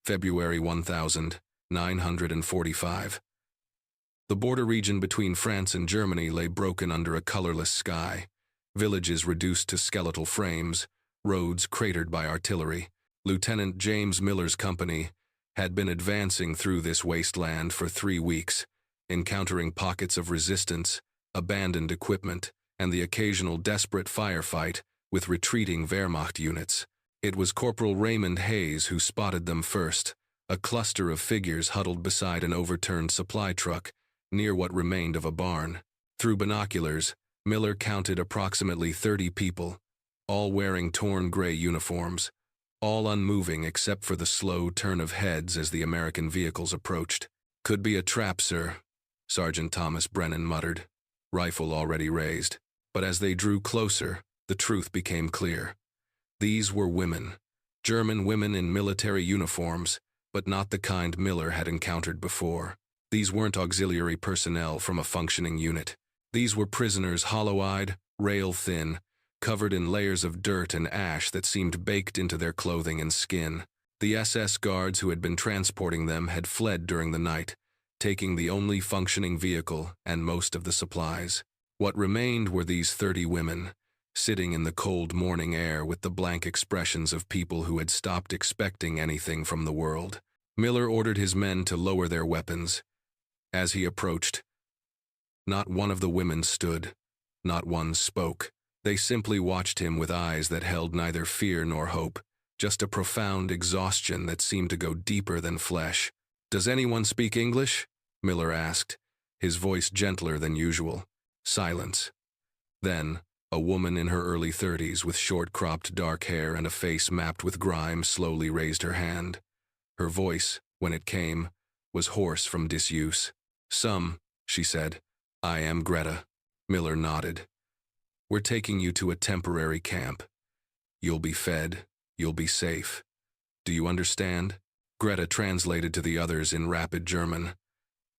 February 1945. The border region between France and Germany lay broken under a colorless sky, villages reduced to skeletal frames, roads cratered by artillery. Lieutenant James Miller's company had been advancing through this wasteland for 3 weeks, encountering pockets of resistance, abandoned equipment, and the occasional desperate firefight with retreating Wehrmacht units. It was Corporal Raymond Hayes who spotted them first, a cluster of figures huddled beside an overturned supply truck near what remained of a barn. Through binoculars, Miller counted approximately 30 people, all wearing torn gray uniforms, all unmoving except for the slow turn of heads as the American vehicles approached. "Could be a trap, sir," Sergeant Thomas Brennan muttered, rifle already raised. But as they drew closer, the truth became clear. These were women, German women in military uniforms, but not the kind Miller had encountered before. These weren't auxiliary personnel from a functioning unit. These were prisoners hollow-eyed, rail-thin, covered in layers of dirt and ash that seemed baked into their clothing and skin. The SS guards who had been transporting them had fled during the night, taking the only functioning vehicle and most of the supplies. What remained were these 30 women, sitting in the cold morning air with the blank expressions of people who had stopped expecting anything from the world. Miller ordered his men to lower their weapons. As he approached, not one of the women stood, not one spoke. They simply watched him with eyes that held neither fear nor hope, just a profound exhaustion that seemed to go deeper than flesh. "Does anyone speak English?" Miller asked, his voice gentler than usual. Silence. Then, a woman in her early 30s with short-cropped dark hair and a face mapped with grime slowly raised her hand. Her voice, when it came, was hoarse from disuse. "Some," she said. "I am Greta." Miller nodded. "We're taking you to a temporary camp. You'll be fed. You'll be safe. Do you understand?" Greta translated to the others in rapid German.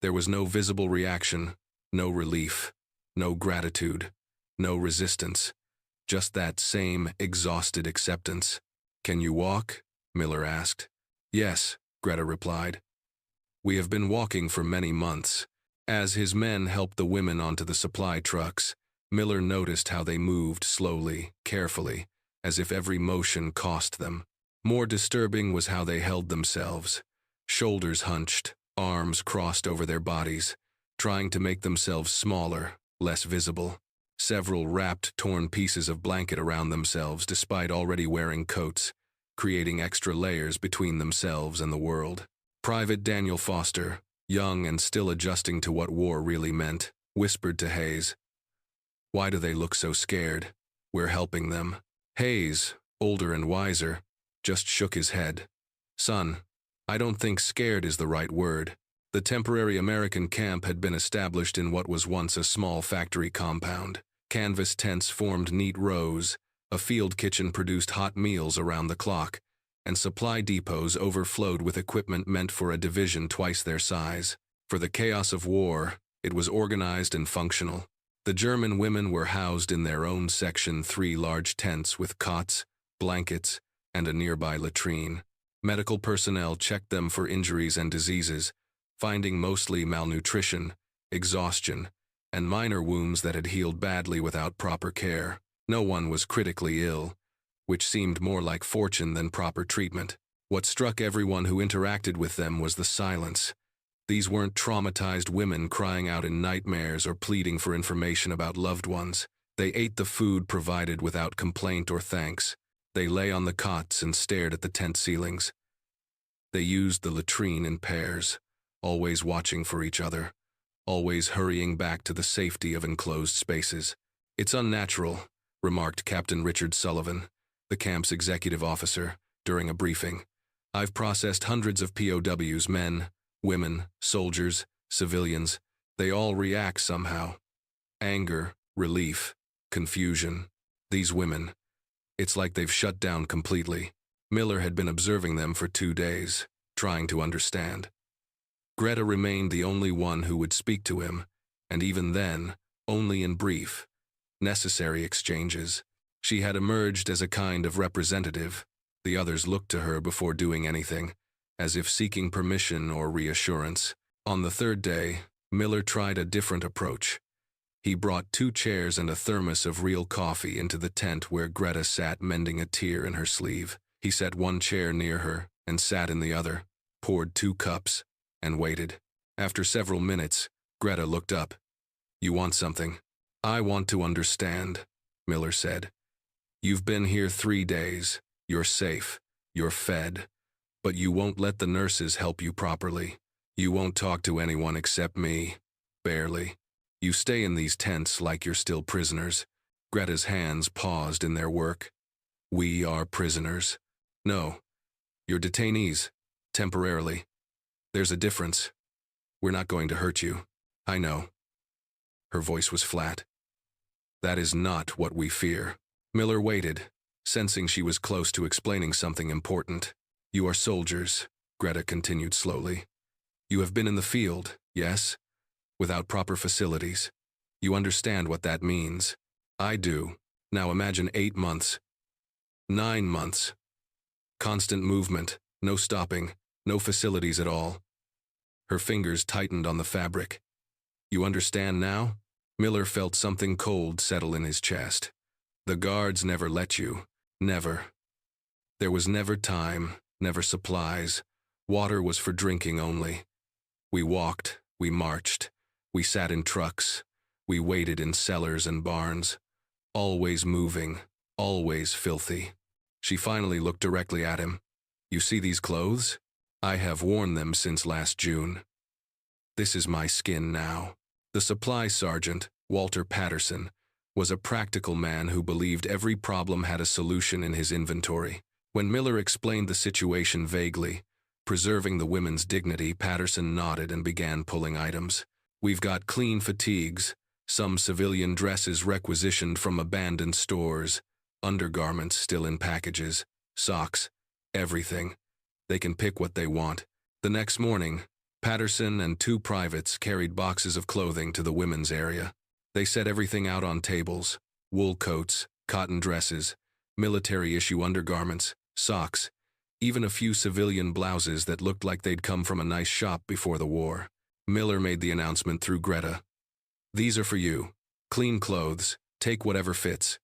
There was no visible reaction, no relief, no gratitude, no resistance, just that same exhausted acceptance. "Can you walk?" Miller asked. "Yes," Greta replied. "We have been walking for many months." As his men helped the women onto the supply trucks, Miller noticed how they moved slowly, carefully, as if every motion cost them. More disturbing was how they held themselves, shoulders hunched, arms crossed over their bodies, trying to make themselves smaller, less visible. Several wrapped, torn pieces of blanket around themselves despite already wearing coats, creating extra layers between themselves and the world. Private Daniel Foster, young and still adjusting to what war really meant, whispered to Hayes, "Why do they look so scared? We're helping them." Hayes, older and wiser, just shook his head. "Son, I don't think scared is the right word." The temporary American camp had been established in what was once a small factory compound. Canvas tents formed neat rows, a field kitchen produced hot meals around the clock, and supply depots overflowed with equipment meant for a division twice their size. For the chaos of war, it was organized and functional. The German women were housed in their own Section 3 large tents with cots, blankets, and a nearby latrine. Medical personnel checked them for injuries and diseases, finding mostly malnutrition, exhaustion, and minor wounds that had healed badly without proper care. No one was critically ill, which seemed more like fortune than proper treatment. What struck everyone who interacted with them was the silence. These weren't traumatized women crying out in nightmares or pleading for information about loved ones. They ate the food provided without complaint or thanks. They lay on the cots and stared at the tent ceilings. They used the latrine in pairs, always watching for each other, always hurrying back to the safety of enclosed spaces. "It's unnatural," remarked Captain Richard Sullivan, the camp's executive officer, during a briefing. "I've processed hundreds of POWs, men, women, soldiers, civilians. They all react somehow. Anger, relief, confusion. These women, it's like they've shut down completely." Miller had been observing them for 2 days, trying to understand. Greta remained the only one who would speak to him, and even then, only in brief, necessary exchanges. She had emerged as a kind of representative. The others looked to her before doing anything, as if seeking permission or reassurance. On the third day, Miller tried a different approach. He brought 2 chairs and a thermos of real coffee into the tent where Greta sat mending a tear in her sleeve. He set 1 chair near her and sat in the other, poured 2 cups, and waited. After several minutes, Greta looked up. "You want something?" "I want to understand," Miller said. "You've been here 3 days. You're safe. You're fed. But you won't let the nurses help you properly. You won't talk to anyone except me. Barely. You stay in these tents like you're still prisoners." Greta's hands paused in their work. "We are prisoners." "No. You're detainees. Temporarily. There's a difference. We're not going to hurt you. I know." Her voice was flat. "That is not what we fear." Miller waited, sensing she was close to explaining something important. "You are soldiers," Greta continued slowly. "You have been in the field, yes? Without proper facilities. You understand what that means. I do. Now imagine 8 months. 9 months. Constant movement, no stopping, no facilities at all." Her fingers tightened on the fabric. "You understand now?" Miller felt something cold settle in his chest. "The guards never let you. Never. There was never time, never supplies. Water was for drinking only. We walked, we marched. We sat in trucks. We waited in cellars and barns. Always moving, always filthy." She finally looked directly at him. "You see these clothes? I have worn them since last June. This is my skin now." The supply sergeant, Walter Patterson, was a practical man who believed every problem had a solution in his inventory. When Miller explained the situation vaguely, preserving the women's dignity, Patterson nodded and began pulling items. "We've got clean fatigues, some civilian dresses requisitioned from abandoned stores, undergarments still in packages, socks, everything. They can pick what they want." The next morning, Patterson and 2 privates carried boxes of clothing to the women's area. They set everything out on tables: wool coats, cotton dresses, military-issue undergarments, socks, even a few civilian blouses that looked like they'd come from a nice shop before the war. Miller made the announcement through Greta. "These are for you. Clean clothes. Take whatever fits.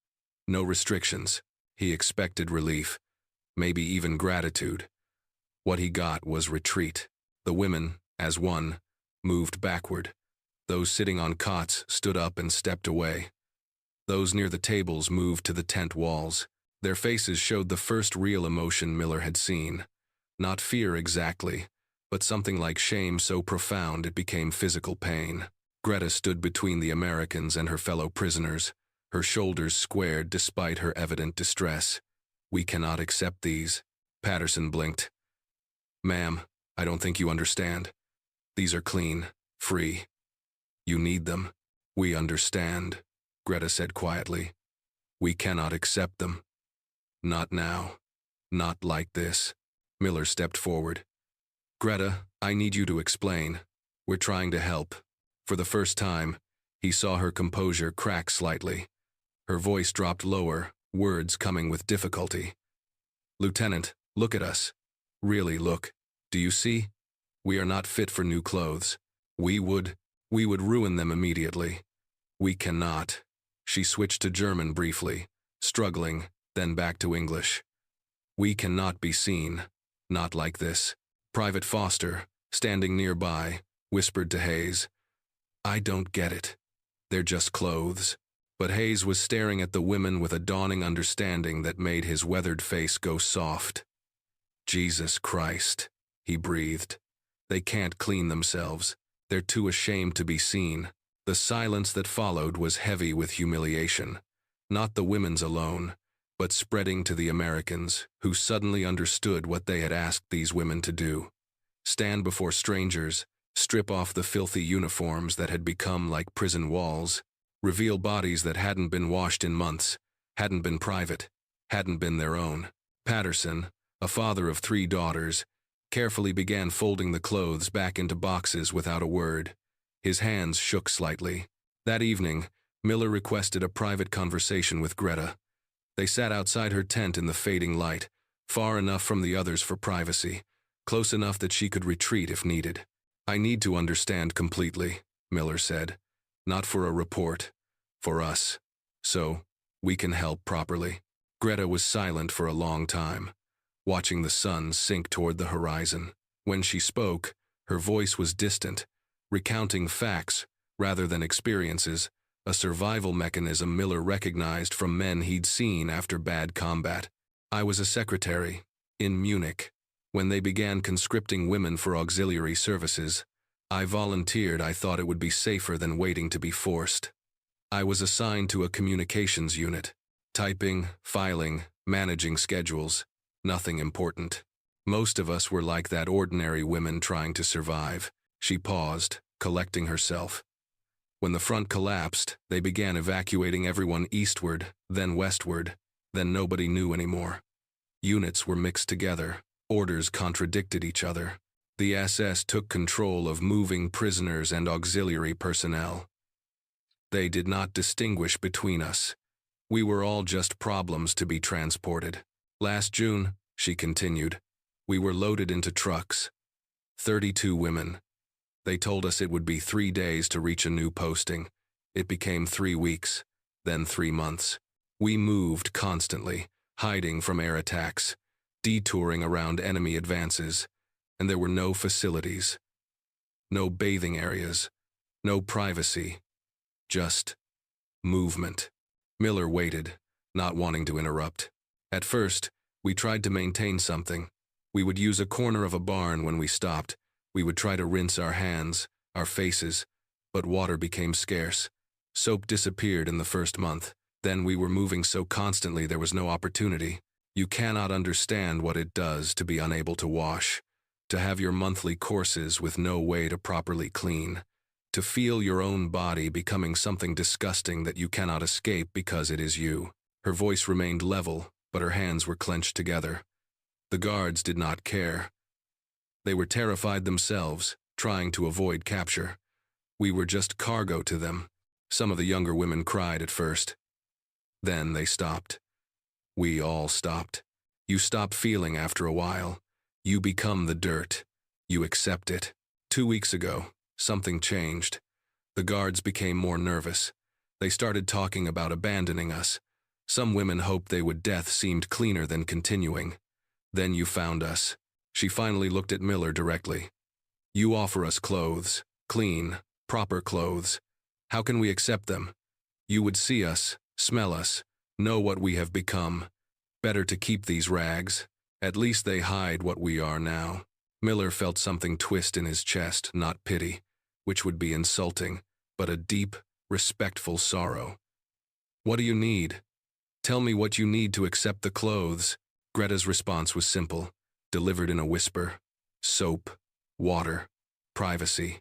No restrictions." He expected relief, maybe even gratitude. What he got was retreat. The women, as one, moved backward. Those sitting on cots stood up and stepped away. Those near the tables moved to the tent walls. Their faces showed the first real emotion Miller had seen. Not fear exactly, but something like shame so profound it became physical pain. Greta stood between the Americans and her fellow prisoners, her shoulders squared despite her evident distress. "We cannot accept these." Patterson blinked. "Ma'am, I don't think you understand. These are clean, free. You need them. We understand," Greta said quietly. "We cannot accept them. Not now. Not like this." Miller stepped forward. "Greta, I need you to explain. We're trying to help." For the first time, he saw her composure crack slightly. Her voice dropped lower, words coming with difficulty. "Lieutenant, look at us. Really look. Do you see? We are not fit for new clothes. We would ruin them immediately. We cannot." She switched to German briefly, struggling, then back to English. "We cannot be seen. Not like this." Private Foster, standing nearby, whispered to Hayes, "I don't get it. They're just clothes." But Hayes was staring at the women with a dawning understanding that made his weathered face go soft. "Jesus Christ," he breathed. "They can't clean themselves. They're too ashamed to be seen." The silence that followed was heavy with humiliation. Not the women's alone, but spreading to the Americans, who suddenly understood what they had asked these women to do. Stand before strangers, strip off the filthy uniforms that had become like prison walls, reveal bodies that hadn't been washed in months, hadn't been private, hadn't been their own. Patterson, a father of 3 daughters, carefully began folding the clothes back into boxes without a word. His hands shook slightly. That evening, Miller requested a private conversation with Greta. They sat outside her tent in the fading light, far enough from the others for privacy, close enough that she could retreat if needed. I need to understand completely, Miller said. Not for a report, for us. So, we can help properly. Greta was silent for a long time, watching the sun sink toward the horizon. When she spoke, her voice was distant, recounting facts rather than experiences, a survival mechanism Miller recognized from men he'd seen after bad combat. I was a secretary in Munich. When they began conscripting women for auxiliary services, I volunteered. I thought it would be safer than waiting to be forced. I was assigned to a communications unit. Typing, filing, managing schedules. Nothing important. Most of us were like that, ordinary women trying to survive. She paused, collecting herself. When the front collapsed, they began evacuating everyone eastward, then westward, then nobody knew anymore. Units were mixed together. Orders contradicted each other. The SS took control of moving prisoners and auxiliary personnel. They did not distinguish between us. We were all just problems to be transported. Last June, she continued, we were loaded into trucks. 32 women. They told us it would be 3 days to reach a new posting. It became 3 weeks, then 3 months. We moved constantly, hiding from air attacks, detouring around enemy advances, and there were no facilities, no bathing areas, no privacy, just movement. Miller waited, not wanting to interrupt. At first, we tried to maintain something. We would use a corner of a barn when we stopped. We would try to rinse our hands, our faces, but water became scarce. Soap disappeared in the first month. Then we were moving so constantly there was no opportunity. You cannot understand what it does to be unable to wash, to have your monthly courses with no way to properly clean, to feel your own body becoming something disgusting that you cannot escape because it is you. Her voice remained level, but her hands were clenched together. The guards did not care. They were terrified themselves, trying to avoid capture. We were just cargo to them. Some of the younger women cried at first. Then they stopped. We all stopped. You stop feeling after a while. You become the dirt. You accept it. 2 weeks ago, something changed. The guards became more nervous. They started talking about abandoning us. Some women hoped death seemed cleaner than continuing. Then you found us. She finally looked at Miller directly. You offer us clothes, clean, proper clothes. How can we accept them? You would see us, smell us, know what we have become. Better to keep these rags. At least they hide what we are now. Miller felt something twist in his chest, not pity, which would be insulting, but a deep, respectful sorrow. What do you need? Tell me what you need to accept the clothes. Greta's response was simple, delivered in a whisper. Soap, water, privacy.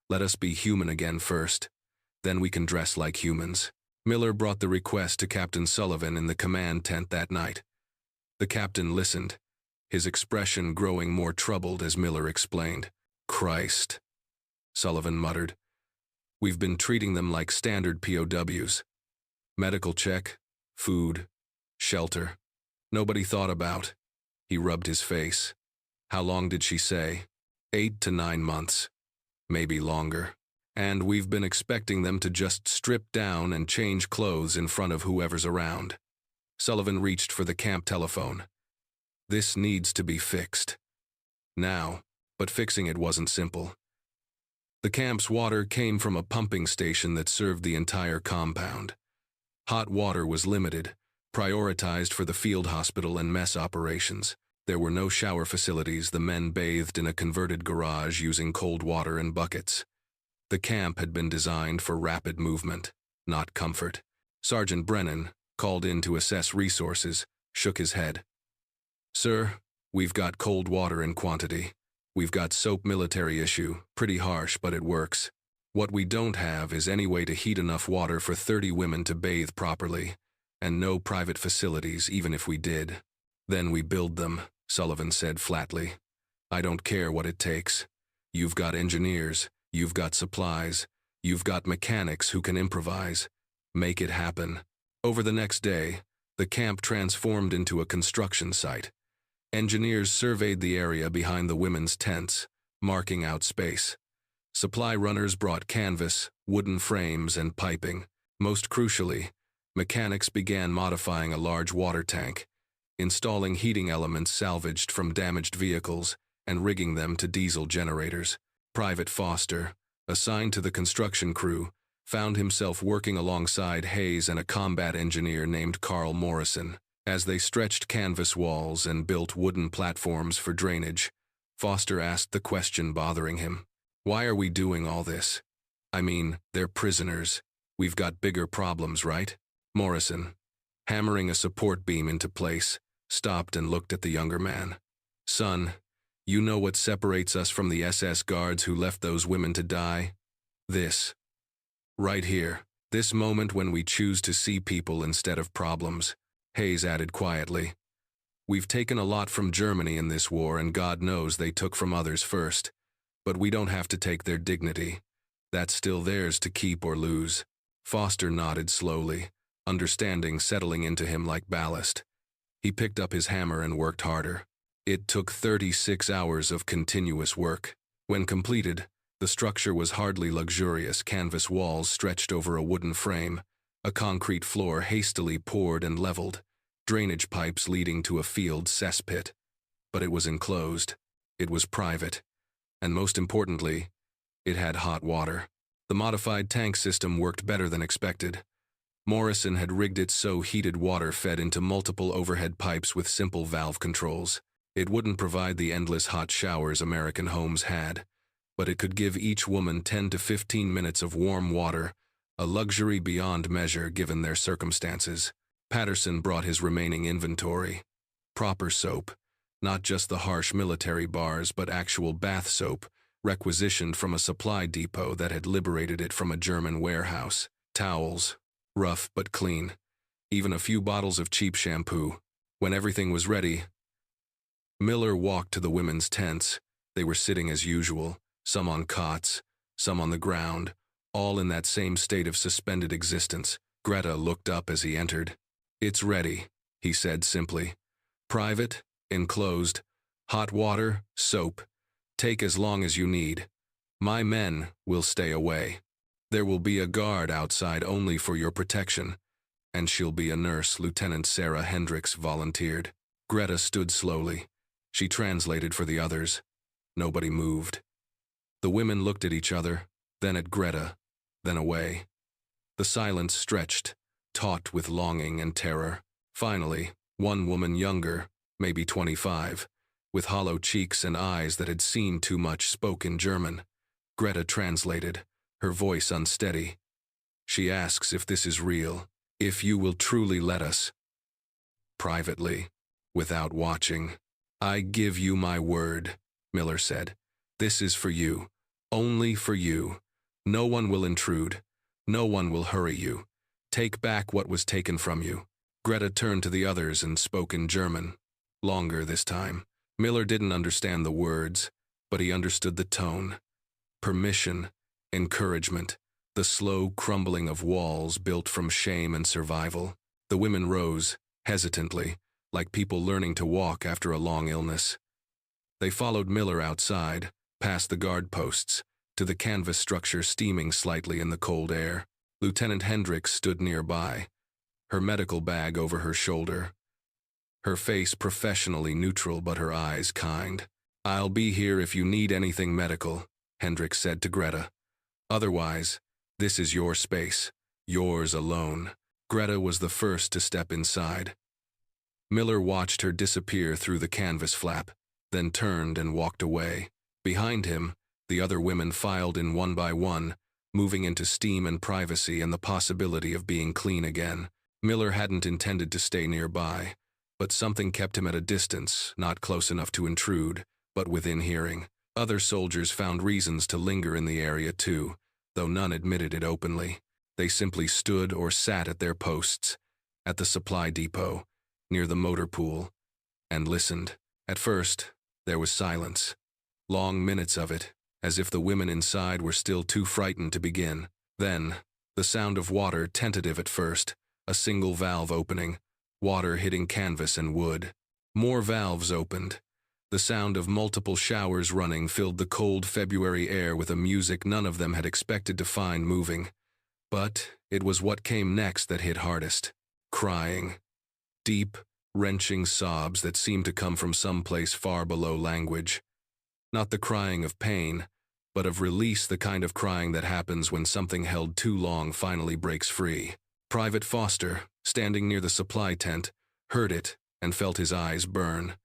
Let us be human again first. Then we can dress like humans. Miller brought the request to Captain Sullivan in the command tent that night. The captain listened, his expression growing more troubled as Miller explained. Christ, Sullivan muttered. We've been treating them like standard POWs. Medical check, food, shelter. Nobody thought about. He rubbed his face. How long did she say? 8 to 9 months. Maybe longer. And we've been expecting them to just strip down and change clothes in front of whoever's around. Sullivan reached for the camp telephone. This needs to be fixed. Now, but fixing it wasn't simple. The camp's water came from a pumping station that served the entire compound. Hot water was limited, prioritized for the field hospital and mess operations. There were no shower facilities. The men bathed in a converted garage using cold water and buckets. The camp had been designed for rapid movement, not comfort. Sergeant Brennan, called in to assess resources, shook his head. Sir, we've got cold water in quantity. We've got soap, military issue, pretty harsh, but it works. What we don't have is any way to heat enough water for 30 women to bathe properly, and no private facilities even if we did. Then we build them, Sullivan said flatly. I don't care what it takes. You've got engineers, you've got supplies, you've got mechanics who can improvise. Make it happen. Over the next day, the camp transformed into a construction site. Engineers surveyed the area behind the women's tents, marking out space. Supply runners brought canvas, wooden frames, and piping. Most crucially, mechanics began modifying a large water tank, installing heating elements salvaged from damaged vehicles, and rigging them to diesel generators. Private Foster, assigned to the construction crew, found himself working alongside Hayes and a combat engineer named Carl Morrison. As they stretched canvas walls and built wooden platforms for drainage, Foster asked the question bothering him. Why are we doing all this? I mean, they're prisoners. We've got bigger problems, right? Morrison, hammering a support beam into place, stopped and looked at the younger man. Son, you know what separates us from the SS guards who left those women to die? This. Right here. This moment when we choose to see people instead of problems. Hayes added quietly. We've taken a lot from Germany in this war, and God knows they took from others first. But we don't have to take their dignity. That's still theirs to keep or lose. Foster nodded slowly, understanding settling into him like ballast. He picked up his hammer and worked harder. It took 36 hours of continuous work. When completed, the structure was hardly luxurious. Canvas walls stretched over a wooden frame, a concrete floor hastily poured and leveled, drainage pipes leading to a field cesspit. But it was enclosed. It was private. And most importantly, it had hot water. The modified tank system worked better than expected. Morrison had rigged it so heated water fed into multiple overhead pipes with simple valve controls. It wouldn't provide the endless hot showers American homes had, but it could give each woman 10 to 15 minutes of warm water, a luxury beyond measure given their circumstances. Patterson brought his remaining inventory. Proper soap, not just the harsh military bars but actual bath soap, requisitioned from a supply depot that had liberated it from a German warehouse. Towels, rough but clean. Even a few bottles of cheap shampoo. When everything was ready, Miller walked to the women's tents. They were sitting as usual, some on cots, some on the ground, all in that same state of suspended existence. Greta looked up as he entered. It's ready, he said simply. Private, enclosed, hot water, soap. Take as long as you need. My men will stay away. There will be a guard outside only for your protection. And she'll be a nurse, Lieutenant Sarah Hendricks volunteered. Greta stood slowly. She translated for the others. Nobody moved. The women looked at each other, then at Greta, then away. The silence stretched, taut with longing and terror. Finally, one woman younger, maybe 25, with hollow cheeks and eyes that had seen too much, spoke in German. Greta translated, her voice unsteady. She asks if this is real, if you will truly let us. Privately, without watching. I give you my word, Miller said. This is for you, only for you. No one will intrude. No one will hurry you. Take back what was taken from you. Greta turned to the others and spoke in German. Longer this time. Miller didn't understand the words, but he understood the tone. Permission, encouragement, the slow crumbling of walls built from shame and survival. The women rose, hesitantly, like people learning to walk after a long illness. They followed Miller outside, past the guard posts, to the canvas structure steaming slightly in the cold air. Lieutenant Hendricks stood nearby, her medical bag over her shoulder. Her face professionally neutral but her eyes kind. I'll be here if you need anything medical, Hendricks said to Greta. Otherwise, this is your space, yours alone. Greta was the first to step inside. Miller watched her disappear through the canvas flap, then turned and walked away. Behind him, the other women filed in one by one, moving into steam and privacy and the possibility of being clean again. Miller hadn't intended to stay nearby, but something kept him at a distance, not close enough to intrude, but within hearing. Other soldiers found reasons to linger in the area too, though none admitted it openly. They simply stood or sat at their posts, at the supply depot, near the motor pool, and listened. At first, there was silence. Long minutes of it, as if the women inside were still too frightened to begin. Then, the sound of water, tentative at first, a single valve opening, water hitting canvas and wood. More valves opened. The sound of multiple showers running filled the cold February air with a music none of them had expected to find moving. But it was what came next that hit hardest. Crying. Deep, wrenching sobs that seemed to come from some place far below language. Not the crying of pain, but of release, the kind of crying that happens when something held too long finally breaks free. Private Foster, standing near the supply tent, heard it and felt his eyes burn.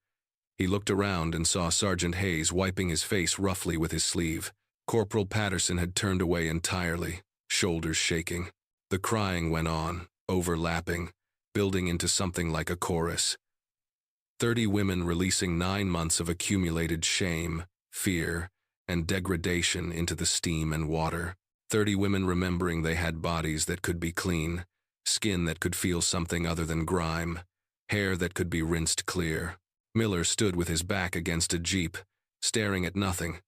He looked around and saw Sergeant Hayes wiping his face roughly with his sleeve. Corporal Patterson had turned away entirely, shoulders shaking. The crying went on, overlapping, building into something like a chorus. 30 women releasing 9 months of accumulated shame, fear, and degradation into the steam and water. 30 women remembering they had bodies that could be clean, skin that could feel something other than grime, hair that could be rinsed clear. Miller stood with his back against a jeep, staring at nothing,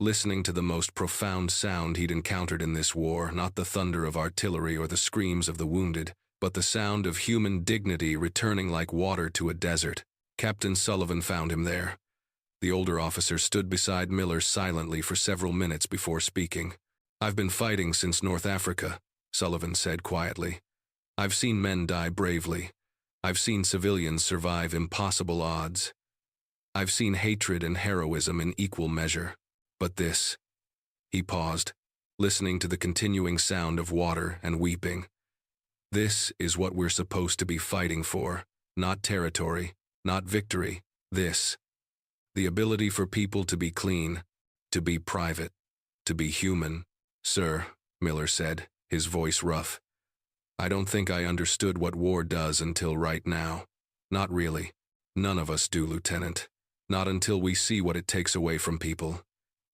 listening to the most profound sound he'd encountered in this war, not the thunder of artillery or the screams of the wounded, but the sound of human dignity returning like water to a desert. Captain Sullivan found him there. The older officer stood beside Miller silently for several minutes before speaking. "I've been fighting since North Africa," Sullivan said quietly. "I've seen men die bravely. I've seen civilians survive impossible odds. I've seen hatred and heroism in equal measure. But this..." He paused, listening to the continuing sound of water and weeping. "This is what we're supposed to be fighting for. Not territory, not victory. This. The ability for people to be clean, to be private, to be human." "Sir," Miller said, his voice rough, "I don't think I understood what war does until right now. Not really. None of us do, Lieutenant. Not until we see what it takes away from people,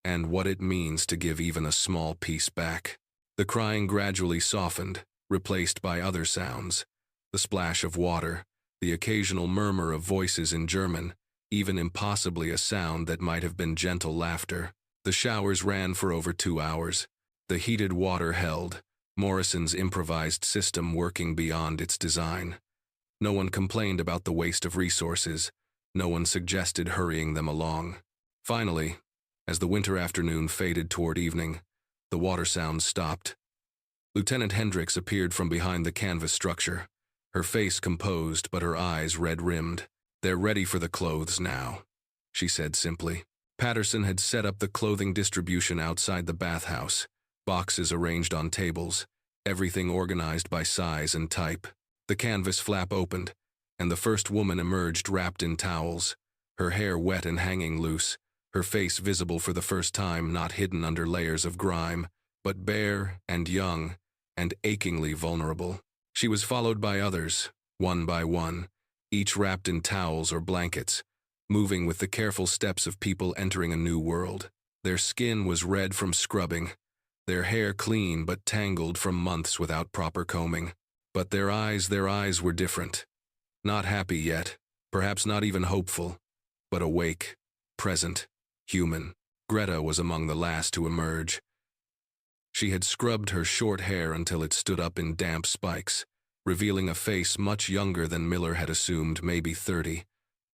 and what it means to give even a small piece back." The crying gradually softened, replaced by other sounds. The splash of water, the occasional murmur of voices in German, even impossibly a sound that might have been gentle laughter. The showers ran for over 2 hours. The heated water held, Morrison's improvised system working beyond its design. No one complained about the waste of resources. No one suggested hurrying them along. Finally, as the winter afternoon faded toward evening, the water sounds stopped. Lieutenant Hendricks appeared from behind the canvas structure, her face composed but her eyes red-rimmed. "They're ready for the clothes now," she said simply. Patterson had set up the clothing distribution outside the bathhouse, boxes arranged on tables, everything organized by size and type. The canvas flap opened, and the first woman emerged wrapped in towels, her hair wet and hanging loose, her face visible for the first time, not hidden under layers of grime, but bare and young and achingly vulnerable. She was followed by others, one by one, each wrapped in towels or blankets, moving with the careful steps of people entering a new world. Their skin was red from scrubbing, their hair clean but tangled from months without proper combing. But their eyes were different. Not happy yet, perhaps not even hopeful, but awake, present, human. Greta was among the last to emerge. She had scrubbed her short hair until it stood up in damp spikes, revealing a face much younger than Miller had assumed, maybe 30,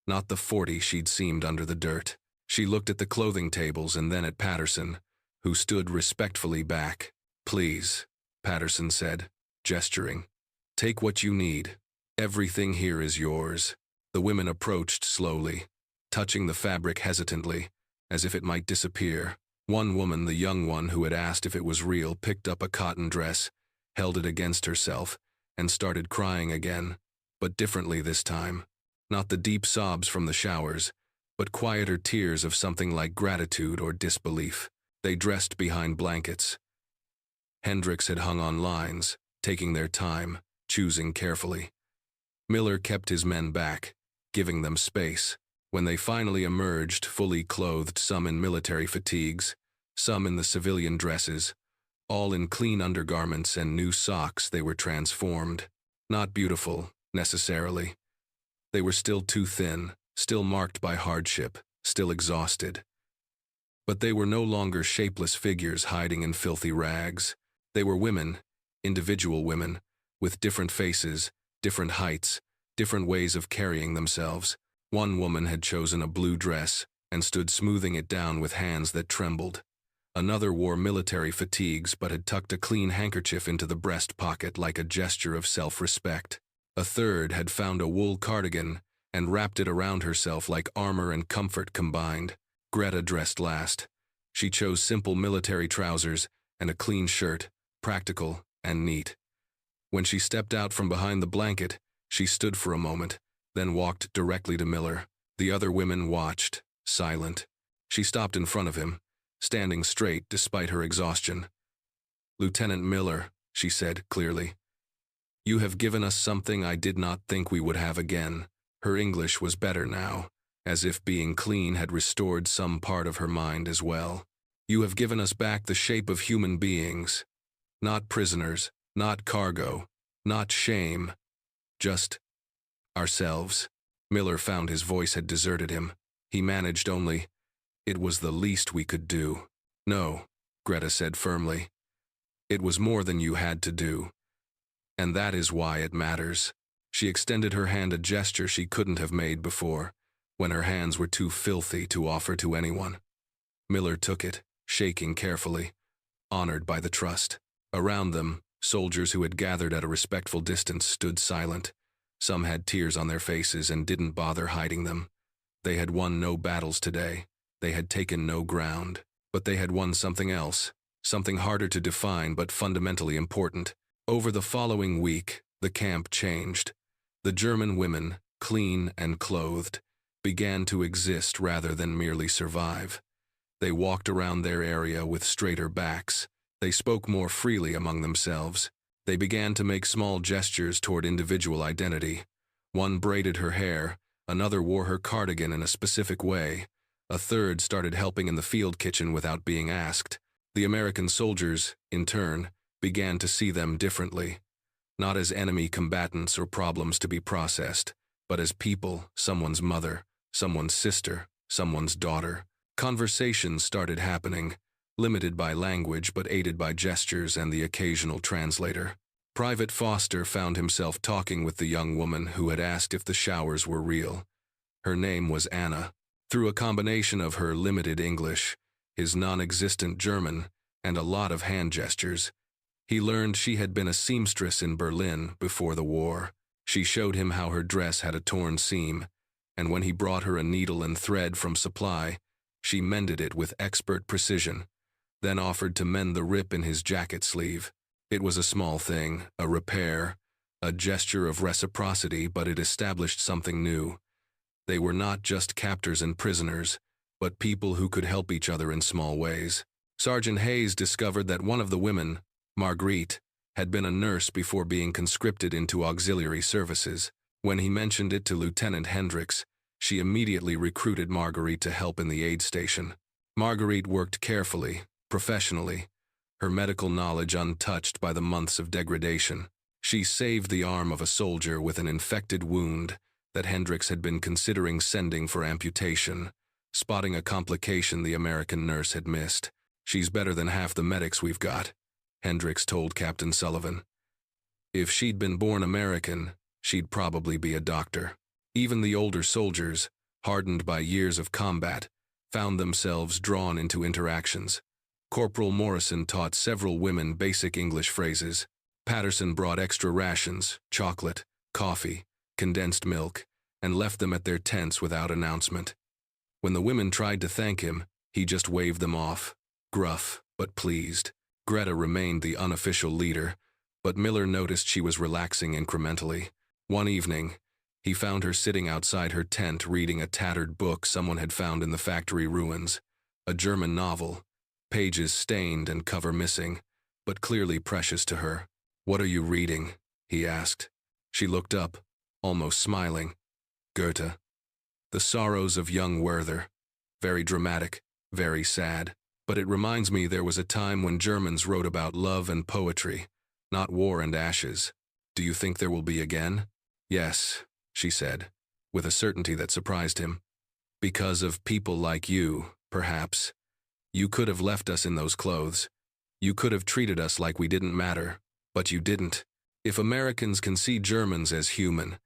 not the 40 she'd seemed under the dirt. She looked at the clothing tables and then at Patterson, who stood respectfully back. "Please," Patterson said, gesturing. "Take what you need. Everything here is yours." The women approached slowly, touching the fabric hesitantly, as if it might disappear. One woman, the young one who had asked if it was real, picked up a cotton dress, held it against herself, and started crying again, but differently this time. Not the deep sobs from the showers, but quieter tears of something like gratitude or disbelief. They dressed behind blankets. Hendricks had hung on lines, taking their time, choosing carefully. Miller kept his men back, giving them space. When they finally emerged, fully clothed, some in military fatigues, some in the civilian dresses, all in clean undergarments and new socks, they were transformed. Not beautiful, necessarily. They were still too thin, still marked by hardship, still exhausted. But they were no longer shapeless figures hiding in filthy rags. They were women, individual women, with different faces, different heights, different ways of carrying themselves. One woman had chosen a blue dress and stood smoothing it down with hands that trembled. Another wore military fatigues but had tucked a clean handkerchief into the breast pocket like a gesture of self-respect. A third had found a wool cardigan and wrapped it around herself like armor and comfort combined. Greta dressed last. She chose simple military trousers and a clean shirt, practical and neat. When she stepped out from behind the blanket, she stood for a moment, then walked directly to Miller. The other women watched, silent. She stopped in front of him, standing straight despite her exhaustion. "Lieutenant Miller," she said clearly, "you have given us something I did not think we would have again." Her English was better now, as if being clean had restored some part of her mind as well. "You have given us back the shape of human beings. Not prisoners, not cargo, not shame. Just ourselves." Miller found his voice had deserted him. He managed only, "It was the least we could do." "No," Greta said firmly. "It was more than you had to do. And that is why it matters." She extended her hand, a gesture she couldn't have made before, when her hands were too filthy to offer to anyone. Miller took it, shaking carefully, honored by the trust. Around them, soldiers who had gathered at a respectful distance stood silent. Some had tears on their faces and didn't bother hiding them. They had won no battles today. They had taken no ground. But they had won something else, something harder to define but fundamentally important. Over the following week, the camp changed. The German women, clean and clothed, began to exist rather than merely survive. They walked around their area with straighter backs. They spoke more freely among themselves. They began to make small gestures toward individual identity. One braided her hair, another wore her cardigan in a specific way. A third started helping in the field kitchen without being asked. The American soldiers, in turn, began to see them differently. Not as enemy combatants or problems to be processed, but as people, someone's mother, someone's sister, someone's daughter. Conversations started happening, limited by language but aided by gestures and the occasional translator. Private Foster found himself talking with the young woman who had asked if the showers were real. Her name was Anna. Through a combination of her limited English, his non-existent German, and a lot of hand gestures, he learned she had been a seamstress in Berlin before the war. She showed him how her dress had a torn seam, and when he brought her a needle and thread from supply, she mended it with expert precision, then offered to mend the rip in his jacket sleeve. It was a small thing, a repair, a gesture of reciprocity, but it established something new. They were not just captors and prisoners, but people who could help each other in small ways. Sergeant Hayes discovered that one of the women, Marguerite, had been a nurse before being conscripted into auxiliary services. When he mentioned it to Lieutenant Hendricks, she immediately recruited Marguerite to help in the aid station. Marguerite worked carefully, professionally, her medical knowledge untouched by the months of degradation. She saved the arm of a soldier with an infected wound that Hendricks had been considering sending for amputation, spotting a complication the American nurse had missed. "She's better than half the medics we've got," Hendricks told Captain Sullivan. "If she'd been born American, she'd probably be a doctor." Even the older soldiers, hardened by years of combat, found themselves drawn into interactions. Corporal Morrison taught several women basic English phrases. Patterson brought extra rations, chocolate, coffee, condensed milk, and left them at their tents without announcement. When the women tried to thank him, he just waved them off, gruff but pleased. Greta remained the unofficial leader, but Miller noticed she was relaxing incrementally. One evening, he found her sitting outside her tent reading a tattered book someone had found in the factory ruins, a German novel, pages stained and cover missing, but clearly precious to her. "What are you reading?" he asked. She looked up, almost smiling. "Goethe. The Sorrows of Young Werther. Very dramatic, very sad. But it reminds me there was a time when Germans wrote about love and poetry, not war and ashes. Do you think there will be again?" "Yes," she said, with a certainty that surprised him. "Because of people like you, perhaps. You could have left us in those clothes. You could have treated us like we didn't matter, but you didn't. If Americans can see Germans as human,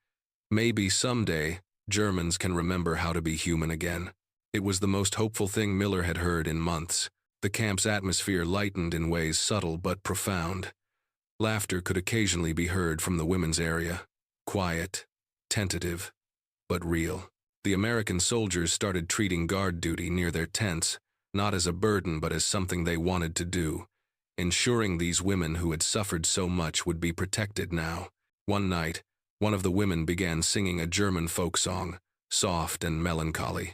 maybe someday Germans can remember how to be human again. It was the most hopeful thing Miller had heard in months. The camp's atmosphere lightened in ways subtle but profound. Laughter could occasionally be heard from the women's area. Quiet, tentative, but real. The American soldiers started treating guard duty near their tents, not as a burden but as something they wanted to do, ensuring these women who had suffered so much would be protected now. One night, one of the women began singing a German folk song, soft and melancholy.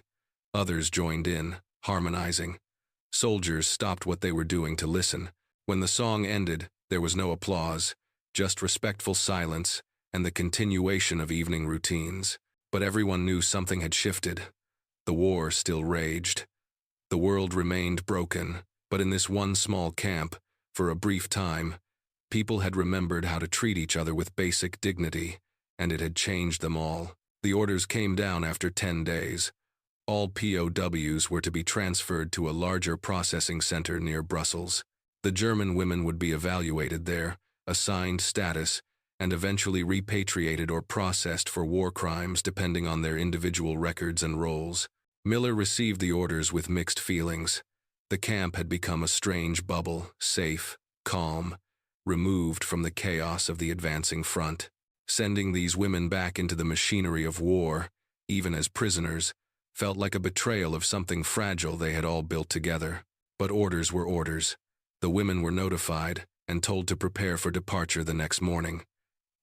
Others joined in, harmonizing. Soldiers stopped what they were doing to listen. When the song ended, there was no applause, just respectful silence and the continuation of evening routines. But everyone knew something had shifted. The war still raged. The world remained broken, but in this one small camp, for a brief time, people had remembered how to treat each other with basic dignity, and it had changed them all. The orders came down after 10 days. All POWs were to be transferred to a larger processing center near Brussels. The German women would be evaluated there, assigned status, and eventually repatriated or processed for war crimes depending on their individual records and roles. Miller received the orders with mixed feelings. The camp had become a strange bubble, safe, calm, removed from the chaos of the advancing front. Sending these women back into the machinery of war, even as prisoners, felt like a betrayal of something fragile they had all built together. But orders were orders. The women were notified and told to prepare for departure the next morning.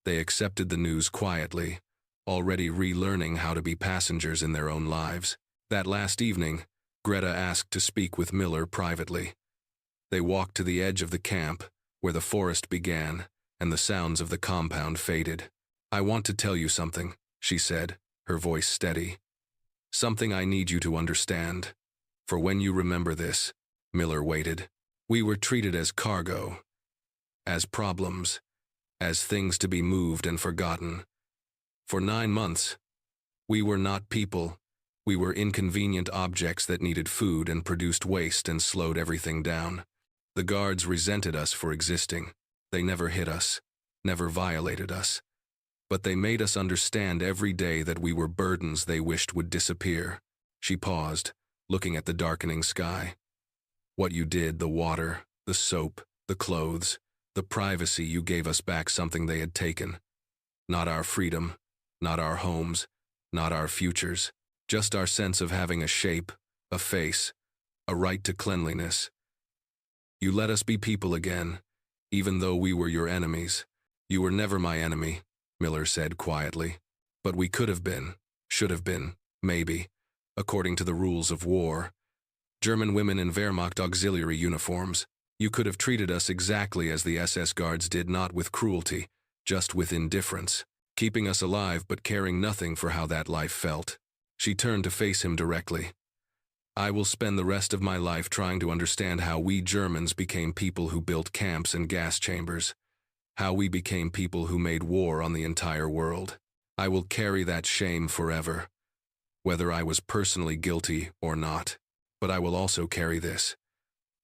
They accepted the news quietly, already relearning how to be passengers in their own lives. That last evening, Greta asked to speak with Miller privately. They walked to the edge of the camp, where the forest began, and the sounds of the compound faded. "I want to tell you something," she said, her voice steady. "Something I need you to understand. For when you remember this," Miller waited, "we were treated as cargo, as problems, as things to be moved and forgotten. For 9 months, we were not people. We were inconvenient objects that needed food and produced waste and slowed everything down. The guards resented us for existing. They never hit us, never violated us. But they made us understand every day that we were burdens they wished would disappear." She paused, looking at the darkening sky. "What you did, the water, the soap, the clothes, the privacy you gave us back something they had taken. Not our freedom, not our homes, not our futures, just our sense of having a shape, a face, a right to cleanliness. You let us be people again, even though we were your enemies. You were never my enemy," Miller said quietly. "But we could have been, should have been, maybe, according to the rules of war. German women in Wehrmacht auxiliary uniforms. You could have treated us exactly as the SS guards did, not with cruelty, just with indifference, keeping us alive but caring nothing for how that life felt." She turned to face him directly. "I will spend the rest of my life trying to understand how we Germans became people who built camps and gas chambers, how we became people who made war on the entire world. I will carry that shame forever, whether I was personally guilty or not. But I will also carry this.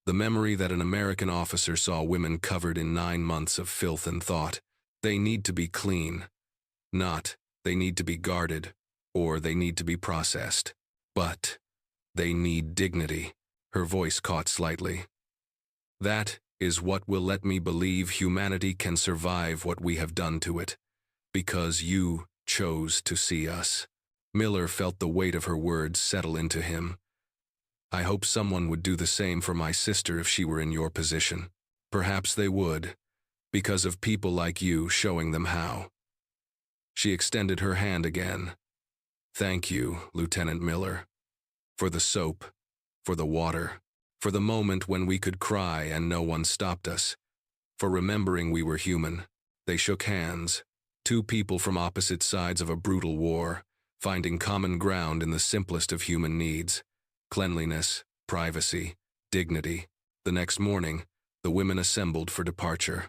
The memory that an American officer saw women covered in 9 months of filth and thought, they need to be clean. Not, they need to be guarded, or they need to be processed. But they need dignity." Her voice caught slightly. "That is what will let me believe humanity can survive what we have done to it. Because you chose to see us." Miller felt the weight of her words settle into him. "I hope someone would do the same for my sister if she were in your position. Perhaps they would, because of people like you showing them how." She extended her hand again. "Thank you, Lieutenant Miller. For the soap, for the water, for the moment when we could cry and no one stopped us, for remembering we were human." They shook hands, two people from opposite sides of a brutal war, finding common ground in the simplest of human needs: cleanliness, privacy, dignity. The next morning, the women assembled for departure.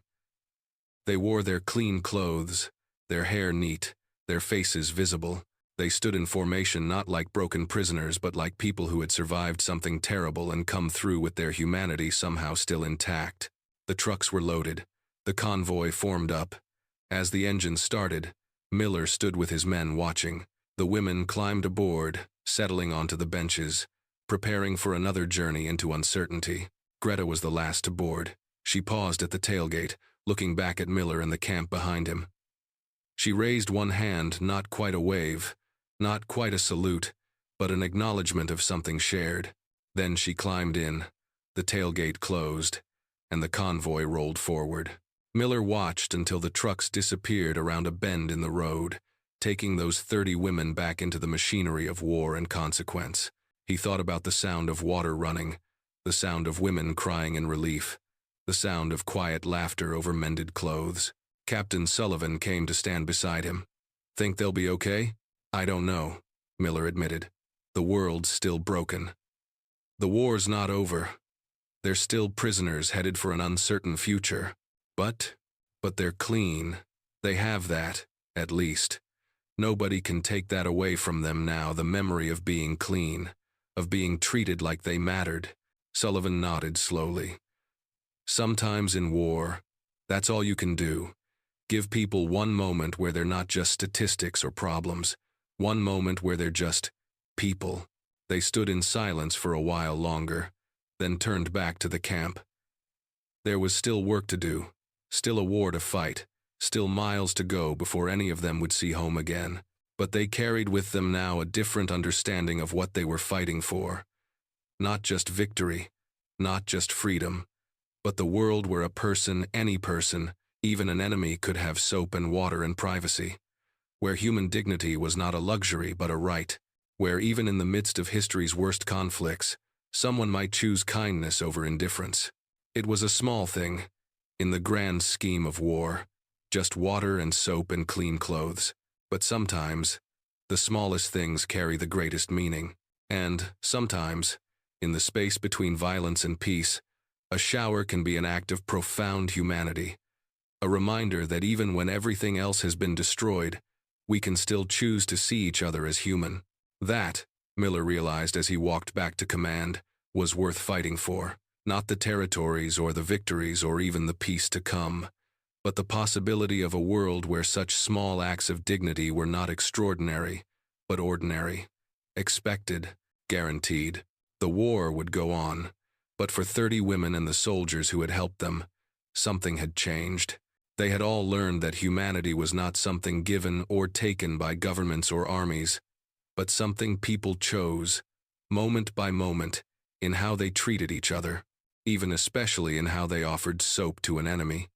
They wore their clean clothes, their hair neat, their faces visible. They stood in formation not like broken prisoners but like people who had survived something terrible and come through with their humanity somehow still intact. The trucks were loaded. The convoy formed up. As the engine started, Miller stood with his men watching. The women climbed aboard, settling onto the benches, preparing for another journey into uncertainty. Greta was the last to board. She paused at the tailgate, looking back at Miller and the camp behind him. She raised one hand, not quite a wave, not quite a salute, but an acknowledgement of something shared. Then she climbed in. The tailgate closed, and the convoy rolled forward. Miller watched until the trucks disappeared around a bend in the road, taking those 30 women back into the machinery of war and consequence. He thought about the sound of water running, the sound of women crying in relief, the sound of quiet laughter over mended clothes. Captain Sullivan came to stand beside him. "Think they'll be okay?" "I don't know," Miller admitted. "The world's still broken. The war's not over. They're still prisoners headed for an uncertain future. But they're clean. They have that, at least. Nobody can take that away from them now, the memory of being clean, of being treated like they mattered." Sullivan nodded slowly. "Sometimes in war, that's all you can do. Give people one moment where they're not just statistics or problems, one moment where they're just people." They stood in silence for a while longer, then turned back to the camp. There was still work to do, still a war to fight, still miles to go before any of them would see home again. But they carried with them now a different understanding of what they were fighting for. Not just victory, not just freedom, but the world where a person, any person, even an enemy, could have soap and water and privacy. Where human dignity was not a luxury but a right. Where even in the midst of history's worst conflicts, someone might choose kindness over indifference. It was a small thing, in the grand scheme of war, just water and soap and clean clothes. But sometimes, the smallest things carry the greatest meaning. And, sometimes, in the space between violence and peace, a shower can be an act of profound humanity. A reminder that even when everything else has been destroyed, we can still choose to see each other as human. That, Miller realized as he walked back to command, was worth fighting for. Not the territories or the victories or even the peace to come, but the possibility of a world where such small acts of dignity were not extraordinary, but ordinary. Expected, guaranteed. The war would go on, but for 30 women and the soldiers who had helped them, something had changed. They had all learned that humanity was not something given or taken by governments or armies, but something people chose, moment by moment, in how they treated each other, even especially in how they offered soap to an enemy.